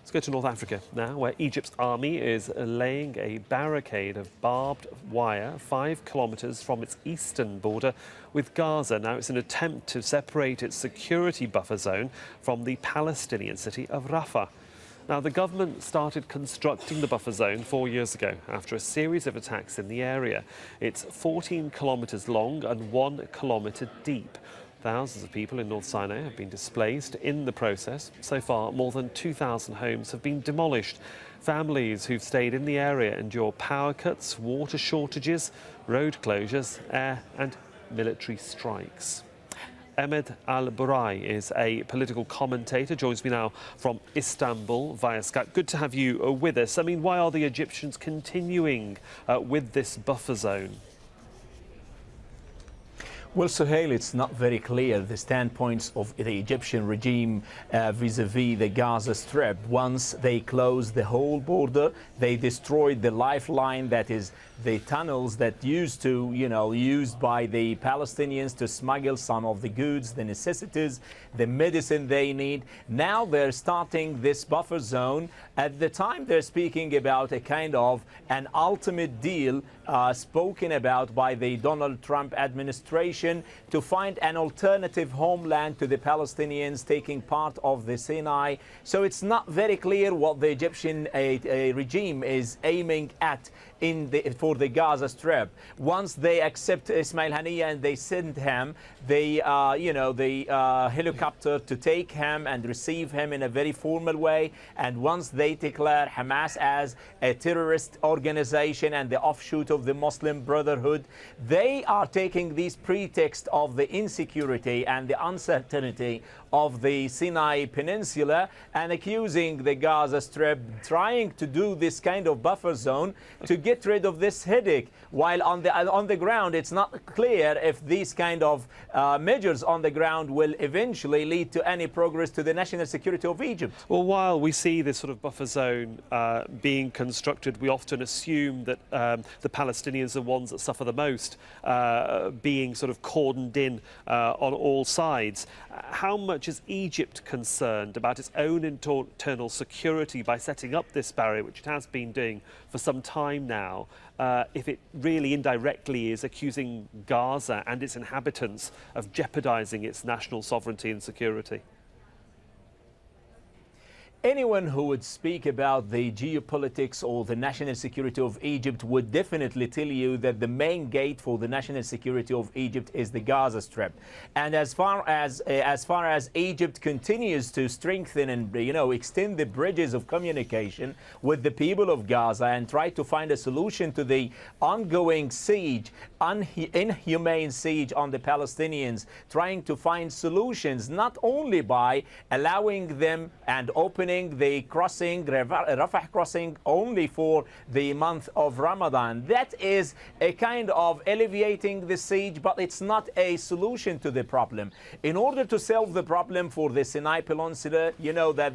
Let's go to North Africa now, where Egypt's army is laying a barricade of barbed wire 5 kilometres from its eastern border with Gaza. Now, it's an attempt to separate its security buffer zone from the Palestinian city of Rafah. Now, the government started constructing the buffer zone 4 years ago after a series of attacks in the area. It's 14 kilometres long and 1 kilometre deep. Thousands of people in North Sinai have been displaced in the process. So far, more than 2,000 homes have been demolished. Families who've stayed in the area endure power cuts, water shortages, road closures, air and military strikes. Ahmed Al-Burai is a political commentator, joins me now from Istanbul via Skype. Good to have you with us. I mean, why are the Egyptians continuing with this buffer zone? Well, Suhail, it's not very clear the standpoints of the Egyptian regime vis-a-vis the Gaza Strip. Once they closed the whole border, they destroyed the lifeline, that is the tunnels that used by the Palestinians to smuggle some of the goods, the necessities, the medicine they need. Now they're starting this buffer zone. At the time, they're speaking about a kind of an ultimate deal spoken about by the Donald Trump administration to find an alternative homeland to the Palestinians taking part of the Sinai. So it's not very clear what the Egyptian regime is aiming at for the Gaza Strip. Once they accept Ismail Haniyeh and they send him the helicopter to take him and receive him in a very formal way, and once they declare Hamas as a terrorist organization and the offshoot of the Muslim Brotherhood, they are taking this pretext of the insecurity and the uncertainty of the Sinai Peninsula and accusing the Gaza Strip, trying to do this kind of buffer zone to get rid of this headache, while on the ground it's not clear if these kind of measures on the ground will eventually lead to any progress to the national security of Egypt. Well, while we see this sort of buffer zone being constructed, we often assume that the Palestinians are the ones that suffer the most, being sort of cordoned in on all sides. How much is Egypt concerned about its own internal security by setting up this barrier, which it has been doing for some time now, if it really indirectly is accusing Gaza and its inhabitants of jeopardizing its national sovereignty and security? Anyone who would speak about the geopolitics or the national security of Egypt would definitely tell you that the main gate for the national security of Egypt is the Gaza Strip. And as far as Egypt continues to strengthen and extend the bridges of communication with the people of Gaza and try to find a solution to the ongoing siege, inhumane siege on the Palestinians, trying to find solutions not only by allowing them and opening the crossing, Rafah crossing, only for the month of Ramadan. That is a kind of alleviating the siege, but it's not a solution to the problem. In order to solve the problem for the Sinai Peninsula, you know that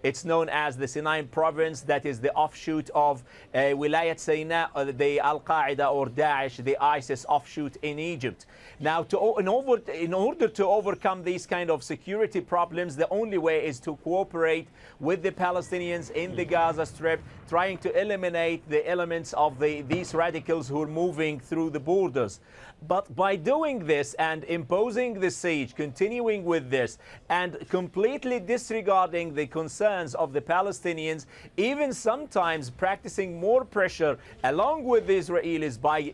it's known as the Sinai province, that is the offshoot of Wilayat Sinai, the Al-Qaeda or Daesh, the ISIS offshoot in Egypt. Now, in order to overcome these kind of security problems, the only way is to cooperate with the Palestinians in the Gaza Strip, trying to eliminate the elements of these radicals who are moving through the borders. But by doing this and imposing the siege, continuing with this, and completely disregarding the concerns of the Palestinians, even sometimes practicing more pressure along with the Israelis by,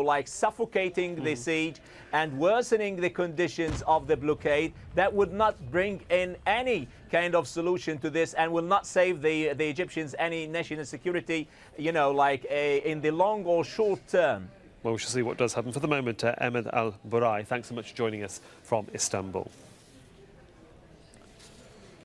like suffocating the siege and worsening the conditions of the blockade, that would not bring in any kind of solution to this and will not save the Egyptians any national security, in the long or short term. Well, we shall see what does happen. For the moment, Ahmed Al-Burai, thanks so much for joining us from Istanbul.